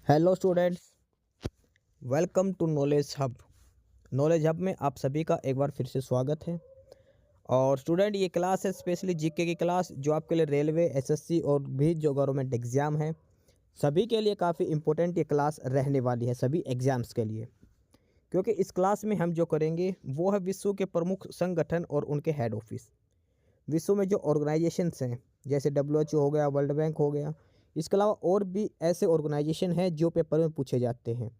Hello students, welcome to knowledge hub. Knowledge hub में आप सभी का एक बार फिर से स्वागत है। और स्टूडेंट, ये क्लास है स्पेशली जीके की क्लास, जो आपके लिए रेलवे, एसएससी और भी जो गवर्नमेंट एग्ज़ाम है सभी के लिए काफ़ी इंपॉर्टेंट ये क्लास रहने वाली है, सभी एग्ज़ाम्स के लिए। क्योंकि इस क्लास में हम जो करेंगे वो है विश्व के प्रमुख संगठन और उनके हेड ऑफिस। विश्व में जो ऑर्गेनाइजेशंस हैं जैसे WHO हो गया, वर्ल्ड बैंक हो गया, इसके अलावा और भी ऐसे ऑर्गेनाइजेशन हैं जो पेपर में पूछे जाते हैं।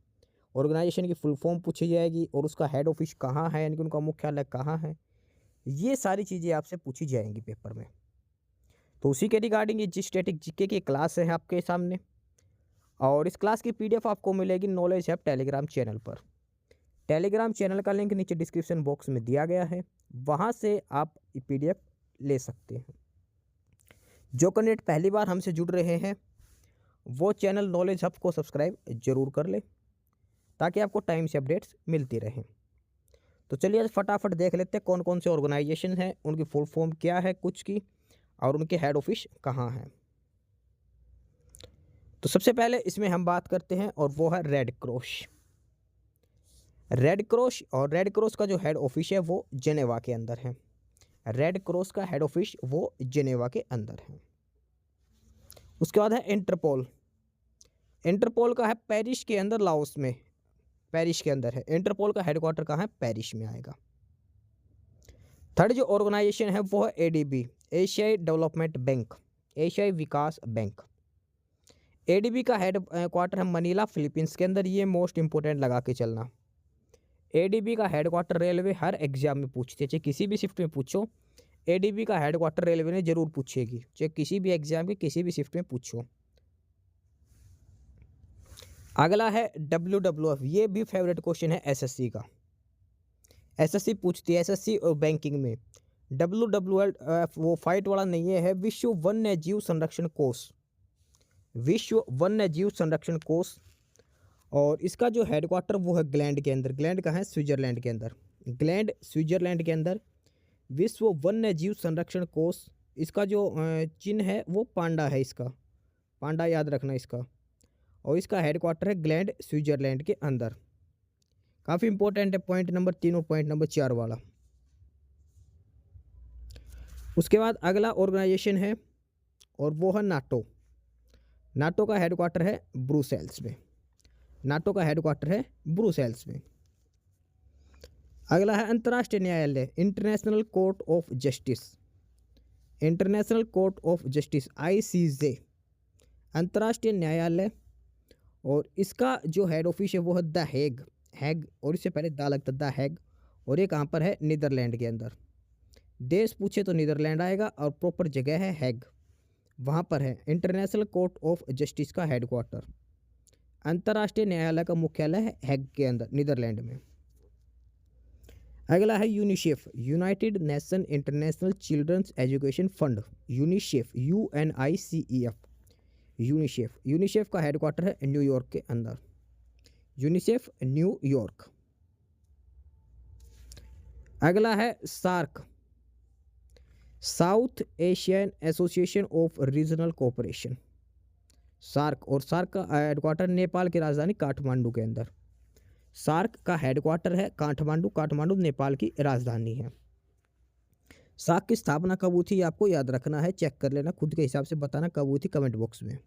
ऑर्गेनाइजेशन की फुल फॉर्म पूछी जाएगी और उसका हेड ऑफिस कहाँ है, यानी कि उनका मुख्यालय कहाँ है, ये सारी चीज़ें आपसे पूछी जाएंगी पेपर में। तो उसी के रिगार्डिंग ये जी स्टैटिक जीके की क्लास है आपके सामने। और इस क्लास की पीडीएफ आपको मिलेगी नॉलेज ऐप टेलीग्राम चैनल पर। टेलीग्राम चैनल का लिंक नीचे डिस्क्रिप्शन बॉक्स में दिया गया है, वहाँ से आप पीडीएफ ले सकते हैं। जो कैंडिडेट पहली बार हमसे जुड़ रहे हैं वो चैनल नॉलेज हब को सब्सक्राइब जरूर कर ले, ताकि आपको टाइम से अपडेट्स मिलती रहें। तो चलिए आज फटाफट देख लेते हैं कौन कौन से ऑर्गेनाइजेशन हैं, उनकी फुल फॉर्म क्या है कुछ की, और उनके हेड ऑफिस कहाँ हैं। तो सबसे पहले इसमें हम बात करते हैं और वो है रेड क्रॉस। रेड क्रॉस, और रेड क्रॉस का जो हेड ऑफिस है वो जेनेवा के अंदर है। रेड क्रॉस का हेड ऑफिस वो जेनेवा के अंदर है। उसके बाद है इंटरपोल। इंटरपोल का है पेरिस के अंदर, लाओस में, पेरिस के अंदर है। इंटरपोल का हेडक्वार्टर कहाँ है? पेरिस में आएगा। थर्ड जो ऑर्गेनाइजेशन है वो है एडीबी, एशियाई डेवलपमेंट बैंक, एशियाई विकास बैंक। एडीबी का हेड क्वार्टर है मनीला, फिलीपींस के अंदर। ये मोस्ट इंपोर्टेंट लगा के चलना। एडीबी का हेड क्वार्टर रेलवे हर एग्जाम में पूछते, चाहे किसी भी शिफ्ट में पूछो, एडीबी का हेड क्वार्टर रेलवे ने जरूर पूछेगी, चाहे किसी भी एग्जाम के किसी भी शिफ्ट में पूछो। अगला है WWF। ये भी फेवरेट क्वेश्चन है एसएससी का। एसएससी पूछती है, एसएससी और बैंकिंग में। WWF वो फाइट वाला नहीं है, विश्व वन्य जीव संरक्षण कोष, विश्व वन्य जीव संरक्षण कोष। और इसका जो हेडक्वार्टर वो है ग्लैंड के अंदर। ग्लैंड कहाँ है? स्विट्जरलैंड के अंदर। ग्लैंड स्विट्जरलैंड के अंदर विश्व वन्य जीव संरक्षण कोष। इसका जो चिन्ह है वो पांडा है, इसका पांडा याद रखना इसका। और इसका हेडक्वार्टर है ग्लैंड स्विट्जरलैंड के अंदर। काफ़ी इंपॉर्टेंट है पॉइंट नंबर 3 और पॉइंट नंबर 4 वाला। उसके बाद अगला ऑर्गेनाइजेशन है और वो है नाटो। नाटो का हेडक्वार्टर है ब्रुसेल्स में। नाटो का हेडक्वार्टर है ब्रुसेल्स में। अगला है अंतर्राष्ट्रीय न्यायालय, international court of justice, international court of justice ICJ, अंतर्राष्ट्रीय न्यायालय। और इसका जो हेड ऑफिस है वो है द हेग, हैग, और इससे पहले द लगता द हैग। और ये कहाँ पर है? नीदरलैंड के अंदर। देश पूछे तो नीदरलैंड आएगा, और प्रॉपर जगह है हैग, वहाँ पर है इंटरनेशनल कोर्ट ऑफ जस्टिस का हेडक्वार्टर। अंतर्राष्ट्रीय न्यायालय का मुख्यालय है हैग के अंदर, नीदरलैंड में। अगला है UNICEF, United Nation International Children's Education Fund, UNICEF, UNICEF, UNICEF. UNICEF का हेडक्वार्टर है न्यूयॉर्क के अंदर, यूनिसेफ न्यूयॉर्क। अगला है SAARC, South Asian Association of Regional Cooperation, SAARC. और सार्क का हेडक्वार्टर नेपाल की राजधानी काठमांडू के अंदर। सार्क का हेडक्वार्टर है काठमांडू, काठमांडू नेपाल की राजधानी है। सार्क की स्थापना कब हुई थी आपको याद रखना है, चेक कर लेना, खुद के हिसाब से बताना कब हुई थी कमेंट बॉक्स में।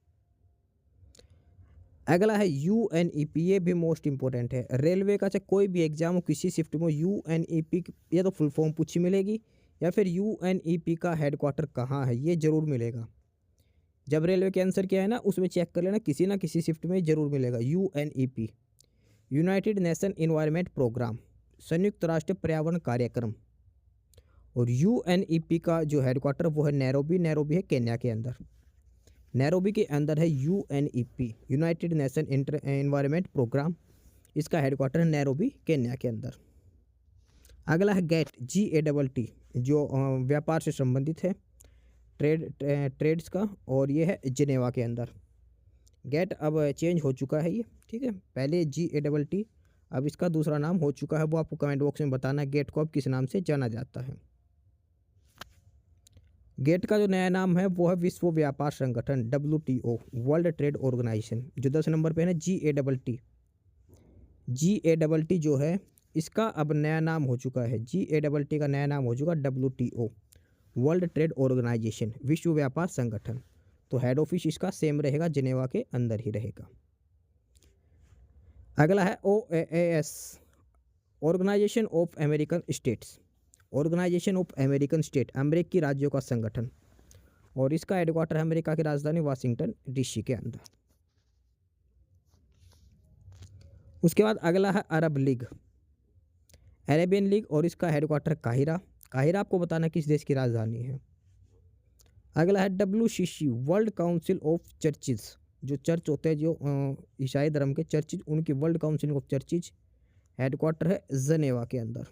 अगला है UNEP। ये भी मोस्ट इंपॉर्टेंट है। रेलवे का चाहे कोई भी एग्जाम हो, किसी शिफ्ट में UNEP या तो फुल फॉर्म पूछी मिलेगी, या फिर UNEP का हेडक्वार्टर कहाँ है ये जरूर मिलेगा। जब रेलवे के आंसर क्या है ना, उसमें चेक कर लेना, किसी ना किसी शिफ्ट में जरूर मिलेगा UNEP, United Nation environment programme, संयुक्त राष्ट्र पर्यावरण कार्यक्रम। और UNEP का जो हेडक्वार्टर वो है नैरोबी, नैरोबी है केन्या के अंदर। नैरोबी के अंदर है UNEP, United Nation environment programme. इसका हेडक्वार्टर है नैरोबी केन्या के अंदर। अगला है गेट, GATT, जो व्यापार से संबंधित है, ट्रेड्स का, और ये है जिनेवा के अंदर। गेट अब चेंज हो चुका है ये, ठीक है। पहले GATT, अब इसका दूसरा नाम हो चुका है, वो आपको कमेंट बॉक्स में बताना है गेट को अब किस नाम से जाना जाता है। गेट का जो नया नाम है वो है विश्व व्यापार संगठन, WTO, वर्ल्ड ट्रेड ऑर्गेनाइजेशन। जो 10 नंबर पे है ना, GATT जो है इसका अब नया नाम हो चुका है, GATT का नया नाम हो चुका WTO, वर्ल्ड ट्रेड ऑर्गेनाइजेशन, विश्व व्यापार संगठन। तो हेड ऑफिस इसका सेम रहेगा, जिनेवा के अंदर ही रहेगा। अगला है OAS, organisation of American states, organisation of American state, अमेरिकी राज्यों का संगठन, और इसका हेडक्वार्टर है अमेरिका की राजधानी वाशिंगटन DC के अंदर। उसके बाद अगला है अरब लीग, अरेबियन लीग, और इसका हेडक्वार्टर काहिरा। काहिरा आपको बताना किस देश की राजधानी है। अगला है WCC, world council of churches, जो चर्च होते हैं जो ईसाई धर्म के चर्चिज, उनकी world council of churches, headquarter है जनेवा के अंदर।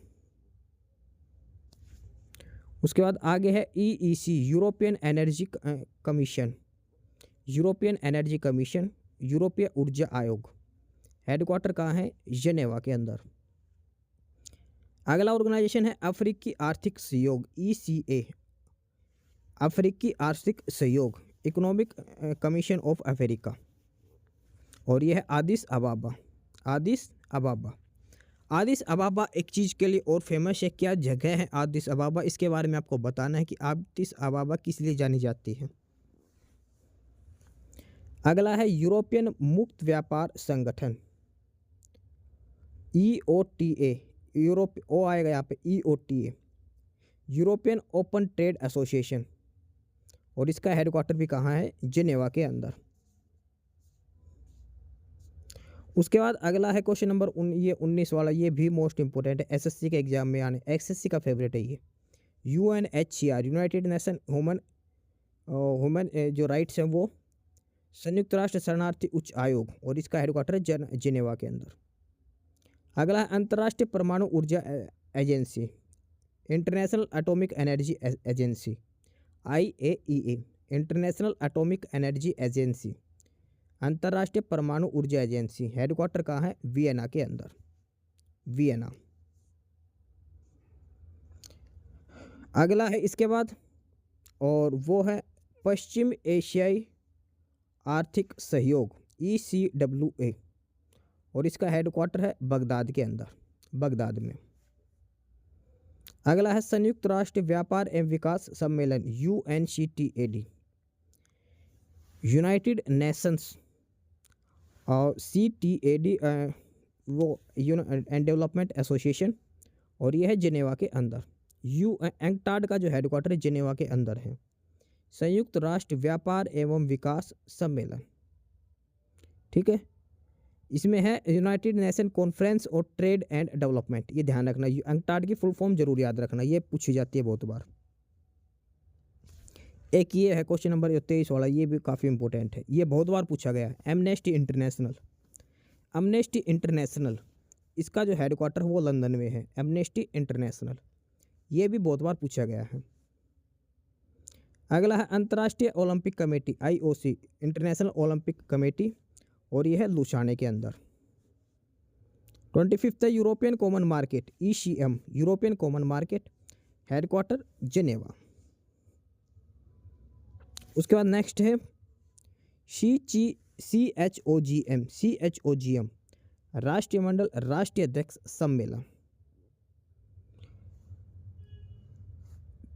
उसके बाद आगे है EEC, European energy commission, European energy commission, यूरोपीय ऊर्जा आयोग, हेडक्वार्टर कहाँ है, जनेवा के अंदर। अगला ऑर्गेनाइजेशन है अफ्रीकी आर्थिक सहयोग, ECA, अफ्रीकी आर्थिक सहयोग, इकोनॉमिक कमीशन ऑफ अफ्रीका, और यह है आदिस अबाबा। आदिस अबाबा, आदिस अबाबा एक चीज़ के लिए और फेमस है। क्या जगह है आदिस अबाबा, इसके बारे में आपको बताना है कि आदिस अबाबा किस लिए जानी जाती है। अगला है यूरोपियन मुक्त व्यापार संगठन, EOTA, यूरोप ओ आएगा यहाँ पे, EOTA, European open trade association, और इसका हेडक्वार्टर भी कहाँ है, जिनेवा के अंदर। उसके बाद अगला है क्वेश्चन नंबर ये 19 वाला, ये भी मोस्ट इंपोर्टेंट है, SSC के एग्जाम में आने, SSC का फेवरेट है ये। UNHCR, यूनाइटेड नेशन ह्यूमन जो राइट्स हैं वो, संयुक्त राष्ट्र शरणार्थी उच्च आयोग, और इसका हेडक्वार्टर है जिनेवा के अंदर। अगला है अंतर्राष्ट्रीय परमाणु ऊर्जा agency, international atomic energy agency, IAEA, international atomic energy agency, अंतर्राष्ट्रीय परमाणु ऊर्जा एजेंसी, हेडक्वार्टर कहाँ है, वियना के अंदर, वियना। अगला है इसके बाद, और वो है पश्चिम एशियाई आर्थिक सहयोग, ECWA, और इसका हेडक्वार्टर है बगदाद के अंदर, बगदाद में। अगला है संयुक्त राष्ट्र व्यापार एवं विकास सम्मेलन, UNCTAD, यूनाइटेड नेशंस, और CTAD वो एंड डेवलपमेंट एसोसिएशन, और यह है जिनेवा के अंदर। UNCTAD का जो हेडक्वार्टर है जिनेवा के अंदर है, संयुक्त राष्ट्र व्यापार एवं विकास सम्मेलन, ठीक है। इसमें है यूनाइटेड नेशन कॉन्फ्रेंस और ट्रेड एंड डेवलपमेंट, ये ध्यान रखना, UNCTAD की फुल फॉर्म जरूर याद रखना, ये पूछी जाती है बहुत बार। एक ये है क्वेश्चन नंबर 23 वाला, ये भी काफ़ी इंपॉर्टेंट है, ये बहुत बार पूछा गया है। एमनेस्टी इंटरनेशनल, एमनेस्टी इंटरनेशनल, इसका जो हेडक्वार्टर है वो लंदन में है, एमनेस्टी इंटरनेशनल, ये भी बहुत बार पूछा गया है। अगला है अंतर्राष्ट्रीय Olympic committee, IOC, international Olympic committee, और यह है लुसाने के अंदर। 25 है European common market, ECM, European common market, headquarter Geneva. उसके बाद नेक्स्ट है CHOGM, राष्ट्रीय मंडल राष्ट्रीय अध्यक्ष सम्मेलन,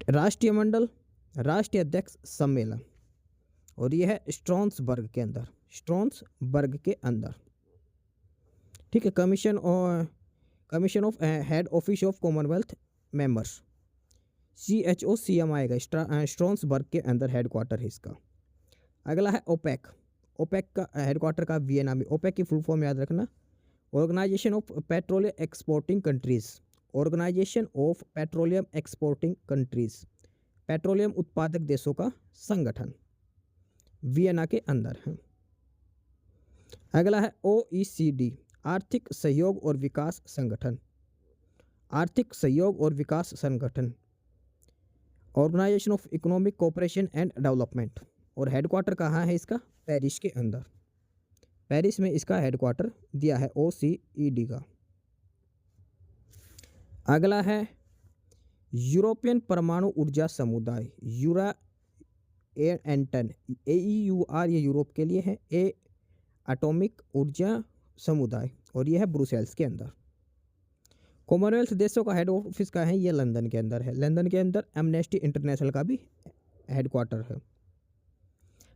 राष्ट्रीय मंडल राष्ट्रीय अध्यक्ष सम्मेलन, और यह है स्ट्रॉन्सबर्ग के अंदर, स्ट्रॉन्सबर्ग के अंदर, ठीक है। Commission of head office of Commonwealth members, CHOCM आएगा, स्ट्रॉन्सबर्ग के अंदर हेडक्वार्टर है इसका। अगला है ओपेक, ओपेक का हेडक्वार्टर का वियना में। ओपेक की फुल फॉर्म याद रखना, organisation of petroleum exporting countries, organisation of petroleum exporting countries, petroleum उत्पादक देशों का संगठन, वियना के अंदर है। अगला है OECD, आर्थिक सहयोग और विकास संगठन, आर्थिक सहयोग और विकास संगठन, organisation of economic cooperation and development, और हेडक्वार्टर कहाँ है इसका, पेरिस के अंदर, पेरिस में इसका हेडक्वार्टर दिया है OECD का। अगला है यूरोपियन परमाणु ऊर्जा समुदाय, यूरा एंटन, AEUR ये यूरोप के लिए है, ए एटॉमिक ऊर्जा समुदाय, और यह है ब्रुसेल्स के अंदर। कॉमनवेल्थ देशों का हेड ऑफिस का है, ये लंदन के अंदर है। लंदन के अंदर एमनेस्टी इंटरनेशनल का भी हेडक्वार्टर है।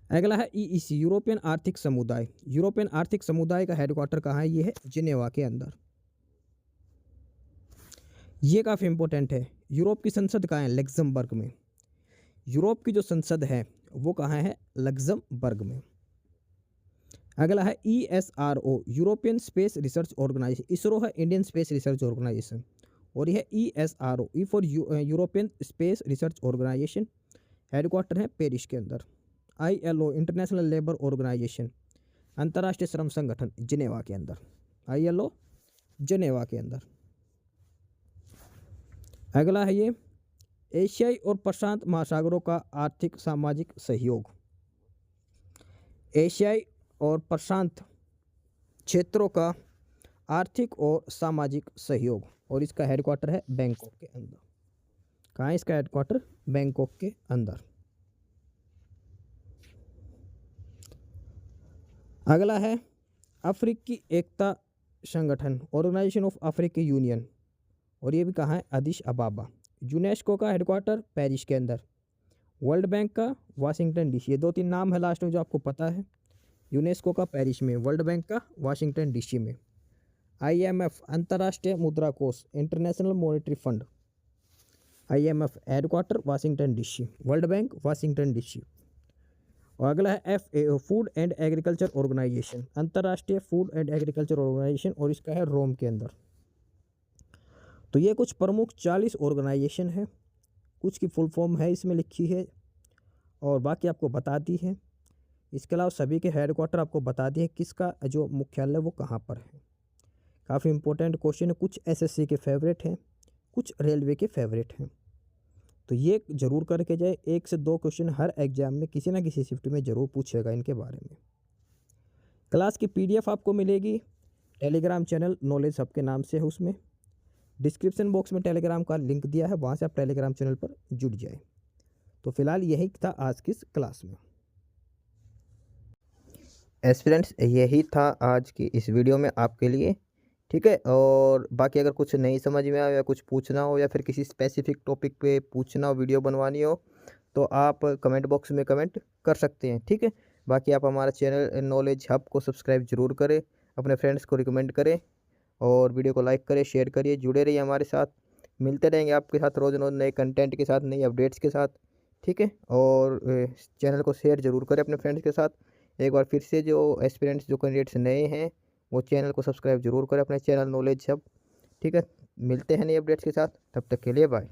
अगला है EEC, यूरोपियन आर्थिक समुदाय। यूरोपियन आर्थिक समुदाय का हेडक्वार्टर कहाँ है? ये है जिनेवा के अंदर। ये काफ़ी इंपॉर्टेंट है। यूरोप की संसद कहाँ है? लग्जमबर्ग में। यूरोप की जो संसद है वो कहाँ है? लग्जमबर्ग में। अगला है ESRO, European space research organisation. ISRO है इंडियन स्पेस रिसर्च ऑर्गेनाइजेशन, और यह ESRO, E for European space research organisation, headquarter है पेरिस के अंदर। ILO, इंटरनेशनल लेबर ऑर्गेनाइजेशन, अंतर्राष्ट्रीय श्रम संगठन, जिनेवा के अंदर। ILO जिनेवा के अंदर। अगला है ये एशियाई और प्रशांत महासागरों का आर्थिक सामाजिक सहयोग। एशियाई और प्रशांत क्षेत्रों का आर्थिक और सामाजिक सहयोग, और इसका हेडक्वार्टर है बैंकॉक के अंदर। कहाँ है इसका हेडक्वार्टर? बैंकॉक के अंदर। अगला है अफ्रीकी एकता संगठन, ऑर्गेनाइजेशन ऑफ अफ्रीकी यूनियन, और ये भी कहाँ है? अदिश अबाबा। यूनेस्को का हेडक्वार्टर पेरिस के अंदर। वर्ल्ड बैंक का वाशिंगटन DC। ये 2-3 नाम है लास्ट में जो आपको पता है। यूनेस्को का पेरिस में, वर्ल्ड बैंक का वाशिंगटन DC में। IMF, अंतर्राष्ट्रीय मुद्रा कोष, international monetary fund. IMF headquarter Washington DC, World Bank Washington DC। और अगला है FAO, food and agriculture organisation, अंतर्राष्ट्रीय फूड एंड एग्रीकल्चर ऑर्गेनाइजेशन, और इसका है रोम के अंदर। तो ये कुछ प्रमुख 40 ऑर्गेनाइजेशन है, कुछ की फुल फॉर्म है इसमें लिखी है, और बाकी आपको बता दी है। इसके अलावा सभी के हेडक्वार्टर आपको बता दिए, किसका जो मुख्यालय वो कहाँ पर है। काफ़ी इंपॉर्टेंट क्वेश्चन है, कुछ SSC के फेवरेट हैं, कुछ रेलवे के फेवरेट हैं। तो ये जरूर करके जाए, 1 से 2 क्वेश्चन हर एग्जाम में किसी ना किसी शिफ्ट में ज़रूर पूछेगा इनके बारे में। क्लास की PDF आपको मिलेगी टेलीग्राम चैनल नॉलेज हब के नाम से है, उसमें डिस्क्रिप्शन बॉक्स में टेलीग्राम का लिंक दिया है, वहाँ से आप टेलीग्राम चैनल पर जुड़ जाए। तो फिलहाल यही था आज की इस क्लास में। एस्पिरेंट्स, यही था आज की इस वीडियो में आपके लिए, ठीक है। और बाकी अगर कुछ नहीं समझ में आया या कुछ पूछना हो या फिर किसी स्पेसिफिक टॉपिक पे पूछना हो, वीडियो बनवानी हो, तो आप कमेंट बॉक्स में कमेंट कर सकते हैं, ठीक है। बाकी आप हमारा चैनल नॉलेज हब को सब्सक्राइब जरूर करें, अपने फ्रेंड्स को रिकमेंड करें, और वीडियो को लाइक करें, शेयर करिए, जुड़े रहिए हमारे साथ। मिलते रहेंगे आपके साथ रोज़ रोज़ नए कंटेंट के साथ, नई अपडेट्स के साथ, ठीक है। और चैनल को शेयर जरूर करें अपने फ्रेंड्स के साथ। एक बार फिर से जो एस्पिरेंट्स, जो कैंडिडेट्स नए हैं, वो चैनल को सब्सक्राइब जरूर करें अपने चैनल नॉलेज हब, ठीक है। मिलते हैं नई अपडेट्स के साथ, तब तक के लिए बाय।